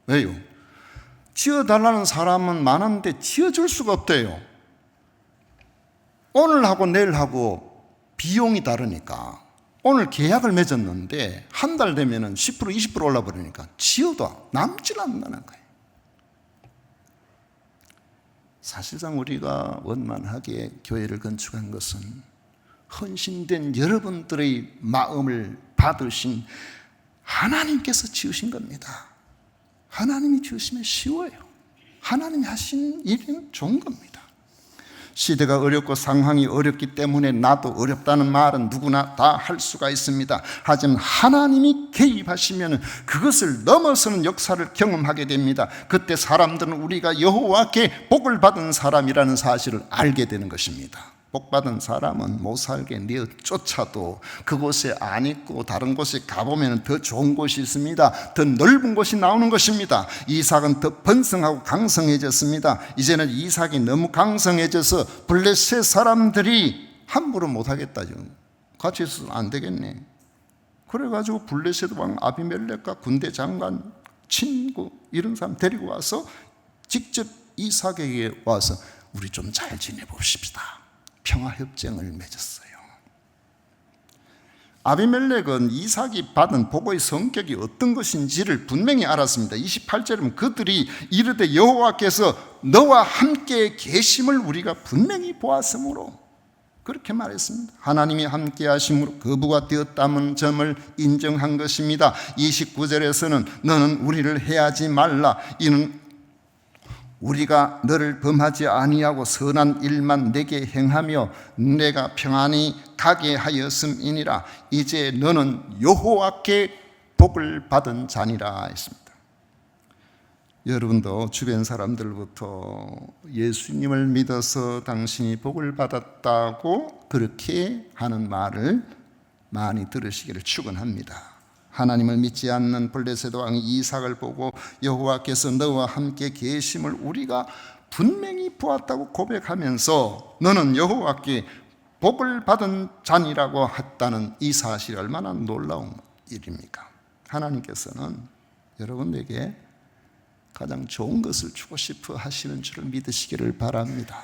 왜요? 지어달라는 사람은 많은데 지어줄 수가 없대요. 오늘하고 내일하고 비용이 다르니까. 오늘 계약을 맺었는데 한 달 되면 10% 20% 올라버리니까 지어도 남질 않는다는 거예요. 사실상 우리가 원만하게 교회를 건축한 것은 헌신된 여러분들의 마음을 받으신 하나님께서 지으신 겁니다. 하나님이 지으시면 쉬워요. 하나님이 하신 일은 좋은 겁니다. 시대가 어렵고 상황이 어렵기 때문에 나도 어렵다는 말은 누구나 다 할 수가 있습니다. 하지만 하나님이 개입하시면 그것을 넘어서는 역사를 경험하게 됩니다. 그때 사람들은 우리가 여호와께 복을 받은 사람이라는 사실을 알게 되는 것입니다. 복 받은 사람은 못 살게 내쫓아도 그곳에 안 있고 다른 곳에 가보면 더 좋은 곳이 있습니다. 더 넓은 곳이 나오는 것입니다. 이삭은 더 번성하고 강성해졌습니다. 이제는 이삭이 너무 강성해져서 블레셋 사람들이 함부로 못하겠다. 같이 있어서 안 되겠네. 그래가지고 블레셋 왕 아비멜렉과 군대 장관 친구 이런 사람 데리고 와서 직접 이삭에게 와서 우리 좀 잘 지내봅시다. 평화협정을 맺었어요. 아비멜렉은 이삭이 받은 복의 성격이 어떤 것인지를 분명히 알았습니다. 28절에 보면 그들이 이르되 여호와께서 너와 함께 계심을 우리가 분명히 보았으므로 그렇게 말했습니다. 하나님이 함께 하심으로 거부가 되었다는 점을 인정한 것입니다. 29절에서는 너는 우리를 해하지 말라. 이는 우리가 너를 범하지 아니하고 선한 일만 내게 행하며 내가 평안히 가게 하였음이니라. 이제 너는 여호와께 복을 받은 자니라 했습니다. 여러분도 주변 사람들부터 예수님을 믿어서 당신이 복을 받았다고 그렇게 하는 말을 많이 들으시기를 축원합니다. 하나님을 믿지 않는 블레셋 왕 이삭을 보고 여호와께서 너와 함께 계심을 우리가 분명히 보았다고 고백하면서 너는 여호와께 복을 받은 자니라고 했다는 이 사실이 얼마나 놀라운 일입니까? 하나님께서는 여러분에게 가장 좋은 것을 주고 싶어 하시는 줄을 믿으시기를 바랍니다.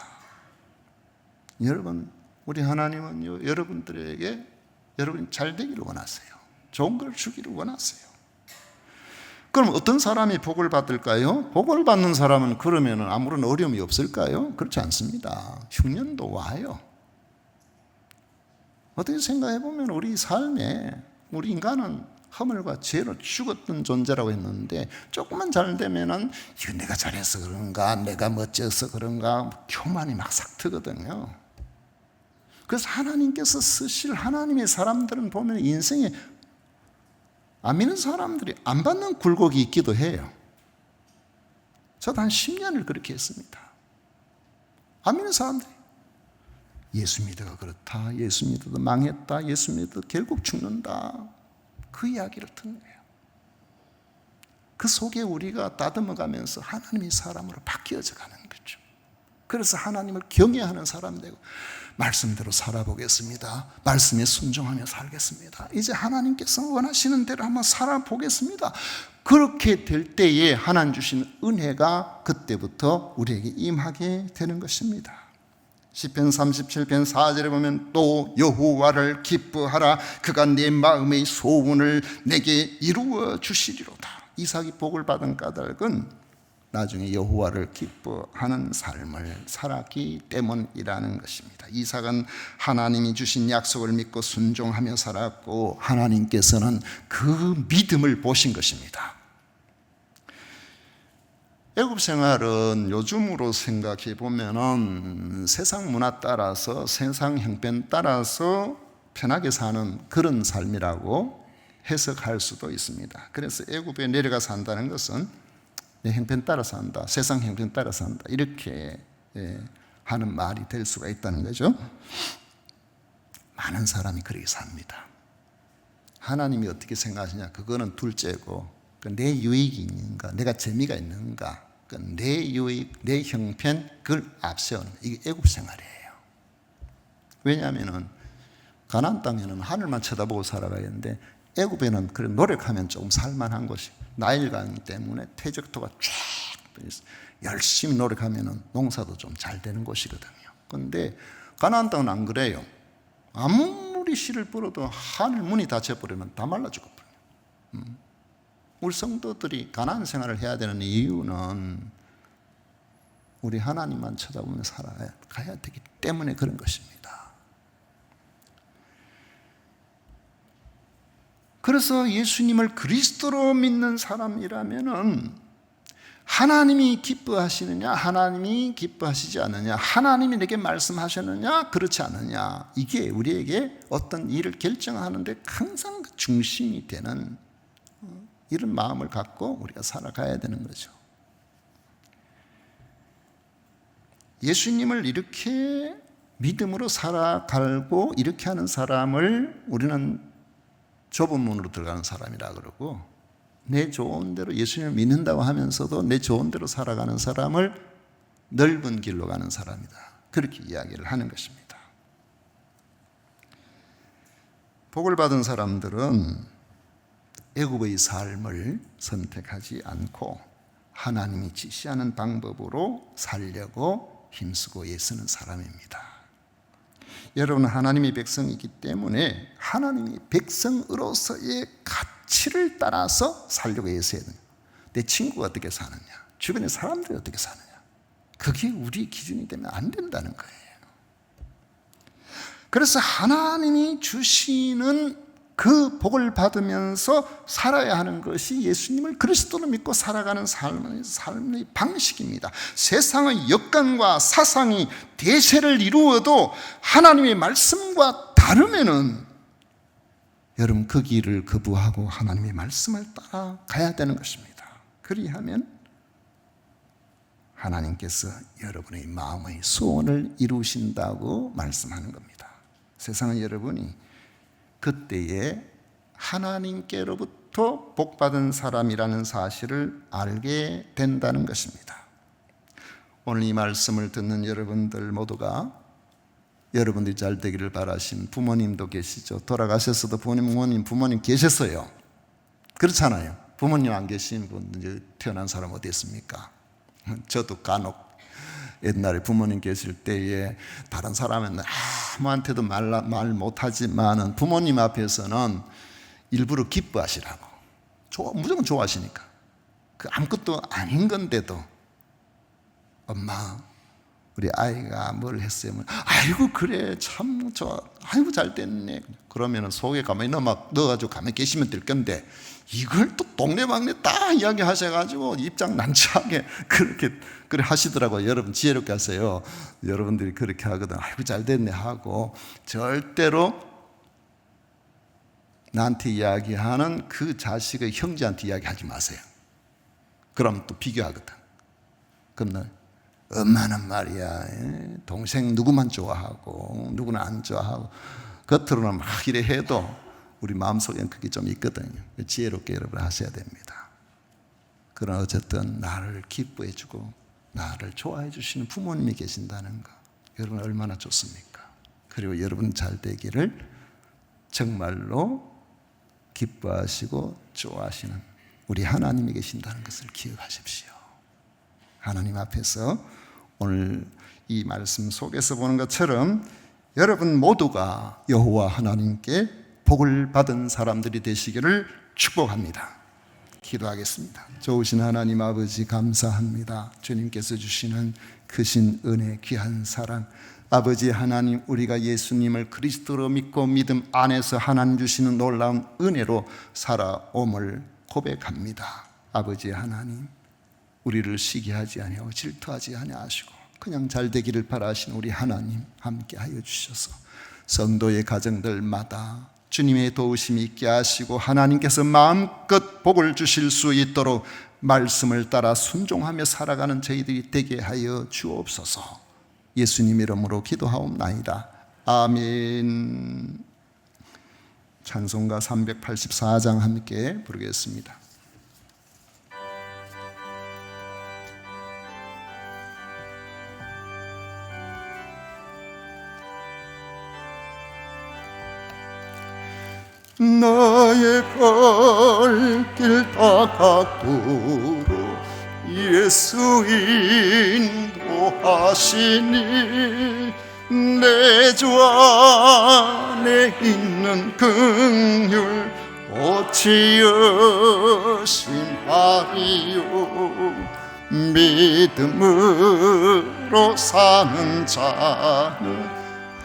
여러분, 우리 하나님은요, 여러분들에게 여러분이 잘 되기를 원하세요. 좋은 걸 주기를 원하세요. 그럼 어떤 사람이 복을 받을까요? 복을 받는 사람은 그러면 아무런 어려움이 없을까요? 그렇지 않습니다. 흉년도 와요. 어떻게 생각해 보면 우리 삶에 우리 인간은 허물과 죄로 죽었던 존재라고 했는데 조금만 잘 되면은 이거 내가 잘해서 그런가, 내가 멋져서 그런가 교만이 막 삭트거든요. 그래서 하나님께서 쓰실 하나님의 사람들은 보면 인생에 안 믿는 사람들이 안 받는 굴곡이 있기도 해요. 저도 한 10년을 그렇게 했습니다. 안 믿는 사람들이 예수 믿어가 그렇다, 예수 믿어도 망했다, 예수 믿어도 결국 죽는다, 그 이야기를 듣는 거예요. 그 속에 우리가 다듬어가면서 하나님의 사람으로 바뀌어져 가는 거죠. 그래서 하나님을 경외하는 사람 되고 말씀대로 살아보겠습니다. 말씀에 순종하며 살겠습니다. 이제 하나님께서 원하시는 대로 한번 살아보겠습니다. 그렇게 될 때에 하나님 주신 은혜가 그때부터 우리에게 임하게 되는 것입니다. 시편 37편 4절에 보면 또 여호와를 기뻐하라. 그가 내 마음의 소원을 내게 이루어 주시리로다. 이삭이 복을 받은 까닭은 나중에 여호와를 기뻐하는 삶을 살았기 때문이라는 것입니다. 이삭은 하나님이 주신 약속을 믿고 순종하며 살았고 하나님께서는 그 믿음을 보신 것입니다. 애굽 생활은 요즘으로 생각해 보면은 세상 문화 따라서 세상 형편 따라서 편하게 사는 그런 삶이라고 해석할 수도 있습니다. 그래서 애굽에 내려가 산다는 것은 내 형편 따라 산다, 세상 형편 따라 산다 이렇게 하는 말이 될 수가 있다는 거죠. 많은 사람이 그렇게 삽니다. 하나님이 어떻게 생각하시냐 그거는 둘째고, 내 유익이 있는가, 내가 재미가 있는가, 내 유익, 내 형편, 그걸 앞세우는 이게 애굽 생활이에요. 왜냐하면 가나안 땅에는 하늘만 쳐다보고 살아가야되는데 애굽에는 그래 노력하면 조금 살만한 곳이 나일강 때문에 퇴적토가 쫙 열심히 노력하면 농사도 좀 잘 되는 곳이거든요. 그런데 가나안 땅은 안 그래요. 아무리 씨를 뿌려도 하늘 문이 닫혀버리면 다 말라 죽어버려요. 우리 성도들이 가나안 생활을 해야 되는 이유는 우리 하나님만 쳐다보며 살아가야 되기 때문에 그런 것입니다. 그래서 예수님을 그리스도로 믿는 사람이라면은 하나님이 기뻐하시느냐, 하나님이 기뻐하시지 않느냐, 하나님이 내게 말씀하셨느냐, 그렇지 않느냐, 이게 우리에게 어떤 일을 결정하는데 항상 중심이 되는 이런 마음을 갖고 우리가 살아가야 되는 거죠. 예수님을 이렇게 믿음으로 살아가고 이렇게 하는 사람을 우리는 좁은 문으로 들어가는 사람이라 그러고, 내 좋은 대로 예수님을 믿는다고 하면서도 내 좋은 대로 살아가는 사람을 넓은 길로 가는 사람이다, 그렇게 이야기를 하는 것입니다. 복을 받은 사람들은 애굽의 삶을 선택하지 않고 하나님이 지시하는 방법으로 살려고 힘쓰고 애쓰는 사람입니다. 여러분, 하나님의 백성이기 때문에 하나님의 백성으로서의 가치를 따라서 살려고 애써야 돼요. 내 친구가 어떻게 사느냐, 주변의 사람들이 어떻게 사느냐, 그게 우리 기준이 되면 안 된다는 거예요. 그래서 하나님이 주시는 그 복을 받으면서 살아야 하는 것이 예수님을 그리스도로 믿고 살아가는 삶의 방식입니다. 세상의 역관과 사상이 대세를 이루어도 하나님의 말씀과 다르면은 여러분 그 길을 거부하고 하나님의 말씀을 따라가야 되는 것입니다. 그리하면 하나님께서 여러분의 마음의 소원을 이루신다고 말씀하는 겁니다. 세상은 여러분이 그때에 하나님께로부터 복받은 사람이라는 사실을 알게 된다는 것입니다. 오늘 이 말씀을 듣는 여러분들 모두가 여러분들이 잘 되기를 바라신 부모님도 계시죠. 돌아가셨어도 부모님 계셨어요. 그렇잖아요. 부모님 안 계신 분 태어난 사람 어디 있습니까? 저도 간혹 옛날에 부모님 계실 때에 다른 사람은 아무한테도 말 못하지만 부모님 앞에서는 일부러 기뻐하시라고, 무조건 좋아하시니까, 그 아무것도 아닌 건데도 엄마 우리 아이가 뭘 했어요? 아이고 그래 참 좋아, 아이고 잘 됐네. 그러면 속에 가만히 넣어가지고 가만히 계시면 될 건데 이걸 또 동네방네 다 이야기하셔가지고 입장 난처하게 그래 하시더라고요. 여러분 지혜롭게 하세요. 여러분들이 그렇게 하거든. 아이고 잘 됐네 하고 절대로 나한테 이야기하는 그 자식의 형제한테 이야기하지 마세요. 그럼 또 비교하거든. 그럼 엄마는 말이야 동생 누구만 좋아하고 누구는 안 좋아하고 겉으로는 막 이래 해도 우리 마음속에는 그게 좀 있거든요. 지혜롭게 여러분 하셔야 됩니다. 그러나 어쨌든 나를 기뻐해 주고 나를 좋아해 주시는 부모님이 계신다는 거, 여러분 얼마나 좋습니까? 그리고 여러분 잘 되기를 정말로 기뻐하시고 좋아하시는 우리 하나님이 계신다는 것을 기억하십시오. 하나님 앞에서 오늘 이 말씀 속에서 보는 것처럼 여러분 모두가 여호와 하나님께 복을 받은 사람들이 되시기를 축복합니다. 기도하겠습니다. 좋으신 하나님 아버지 감사합니다. 주님께서 주시는 크신 은혜, 귀한 사랑, 아버지 하나님, 우리가 예수님을 그리스도로 믿고 믿음 안에서 하나님 주시는 놀라운 은혜로 살아옴을 고백합니다. 아버지 하나님, 우리를 시기하지 아니하고 질투하지 아니하시고 그냥 잘 되기를 바라시는 우리 하나님 함께 하여 주셔서 성도의 가정들마다 주님의 도우심이 있게 하시고 하나님께서 마음껏 복을 주실 수 있도록 말씀을 따라 순종하며 살아가는 저희들이 되게 하여 주옵소서. 예수님 이름으로 기도하옵나이다. 아멘. 찬송가 384장 함께 부르겠습니다. 나의 갈 길 다각도로 예수 인도하시니 내 주 안에 있는 긍휼 어찌 여심하리요. 믿음으로 사는 자는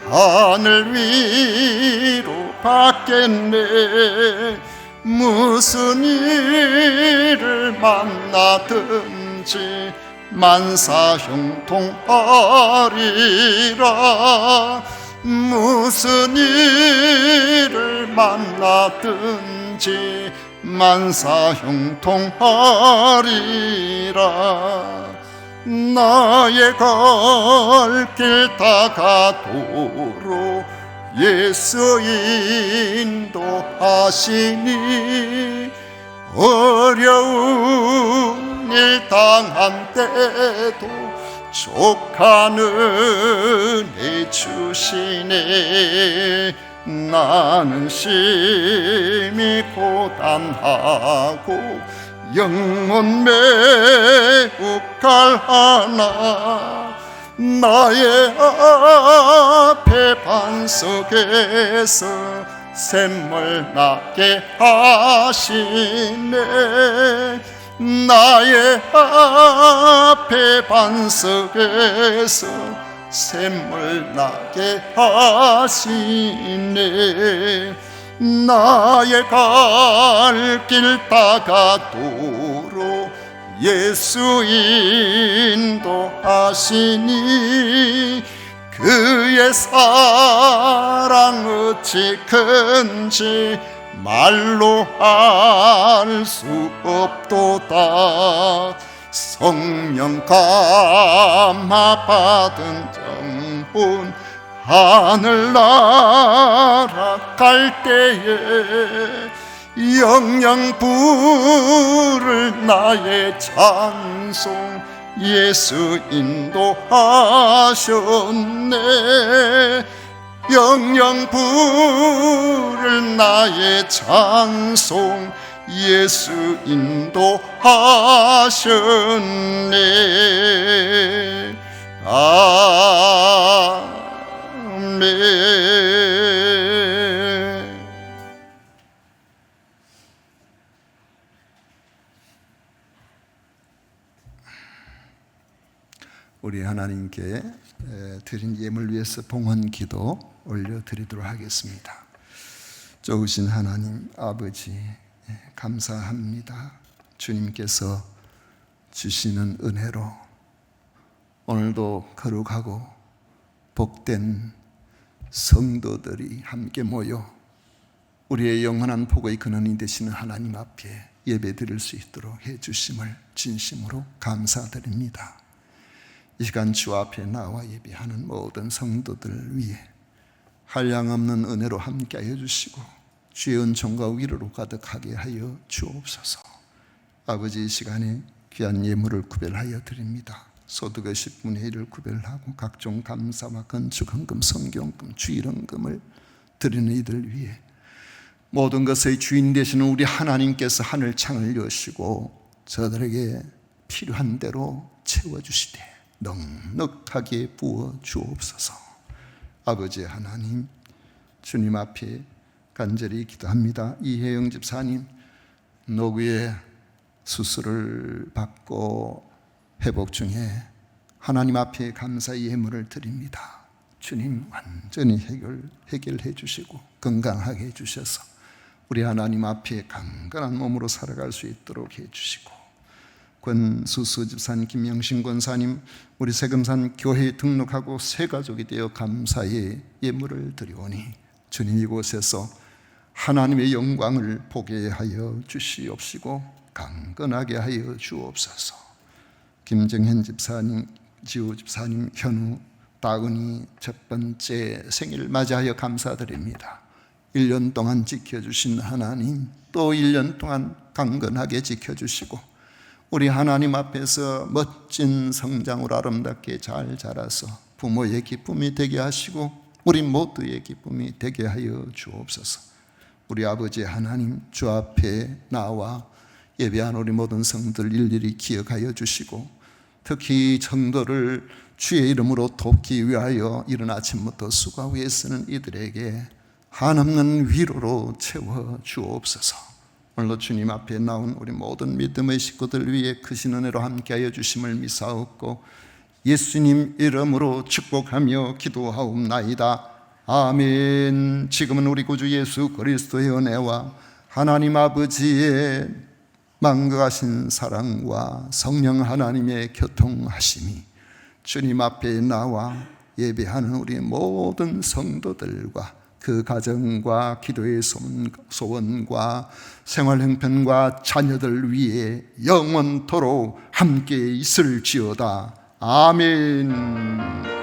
하늘 위로 받겠네. 무슨 일을 만나든지 만사형통하리라. 무슨 일을 만나든지 만사형통하리라. 나의 갈 길 다가도록 예수 인도하시니 어려운 일 당한 때도 족한 은혜 주시네. 나는 심히 고단하고 영혼 매우 갈하나 나의 앞에 반석에서 샘물 나게 하시네. 나의 앞에 반석에서 샘물 나게 하시네. 나의 갈 길 다가도록 예수 인도하시니 그의 사랑 어찌 큰지 말로 알 수 없도다. 성령 감화 받은 영혼 하늘나라 갈 때에 영영 부를 나의 찬송 예수 인도하셨네. 영영 부를 나의 찬송 예수 인도하셨네. 아멘. 우리 하나님께 드린 예물 위해서 봉헌 기도 올려드리도록 하겠습니다. 좋으신 하나님 아버지 감사합니다. 주님께서 주시는 은혜로 오늘도 거룩하고 복된 성도들이 함께 모여 우리의 영원한 복의 근원이 되시는 하나님 앞에 예배 드릴 수 있도록 해주심을 진심으로 감사드립니다. 이 시간 주 앞에 나와 예배하는 모든 성도들 위해 한량없는 은혜로 함께하여 주시고 주의 은총과 위로로 가득하게 하여 주옵소서. 아버지, 이 시간에 귀한 예물을 구별하여 드립니다. 소득의 10분의 1을 구별하고 각종 감사와 건축 헌금, 성경금, 주일헌금을 드리는 이들 위해 모든 것의 주인 되시는 우리 하나님께서 하늘 창을 여시고 저들에게 필요한 대로 채워주시되 넉넉하게 부어 주옵소서. 아버지 하나님, 주님 앞에 간절히 기도합니다. 이혜영 집사님 노구의 수술을 받고 회복 중에 하나님 앞에 감사의 예물을 드립니다. 주님 완전히 해결해 주시고 건강하게 해주셔서 우리 하나님 앞에 강건한 몸으로 살아갈 수 있도록 해주시고, 권수수 집사님, 김영신 권사님 우리 세금산 교회에 등록하고 새 가족이 되어 감사의 예물을 드리오니 주님 이곳에서 하나님의 영광을 보게 하여 주시옵시고 강건하게 하여 주옵소서. 김정현 집사님, 지우 집사님, 현우, 다은이 첫 번째 생일 맞이하여 감사드립니다. 1년 동안 지켜주신 하나님, 또 1년 동안 강건하게 지켜주시고 우리 하나님 앞에서 멋진 성장으로 아름답게 잘 자라서 부모의 기쁨이 되게 하시고 우리 모두의 기쁨이 되게 하여 주옵소서. 우리 아버지 하나님, 주 앞에 나와 예배한 우리 모든 성들 일일이 기억하여 주시고 특히 정도를 주의 이름으로 돕기 위하여 이른 아침부터 수고하고 애쓰는 이들에게 한없는 위로로 채워 주옵소서. 오늘도 주님 앞에 나온 우리 모든 믿음의 식구들 위해 크신 은혜로 함께하여 주심을 미사옵고 예수님 이름으로 축복하며 기도하옵나이다. 아멘. 지금은 우리 구주 예수 그리스도의 은혜와 하나님 아버지의 만거하신 사랑과 성령 하나님의 교통하심이 주님 앞에 나와 예배하는 우리 모든 성도들과 그 가정과 기도의 소원과 생활 형편과 자녀들 위해 영원토록 함께 있을지어다. 아멘.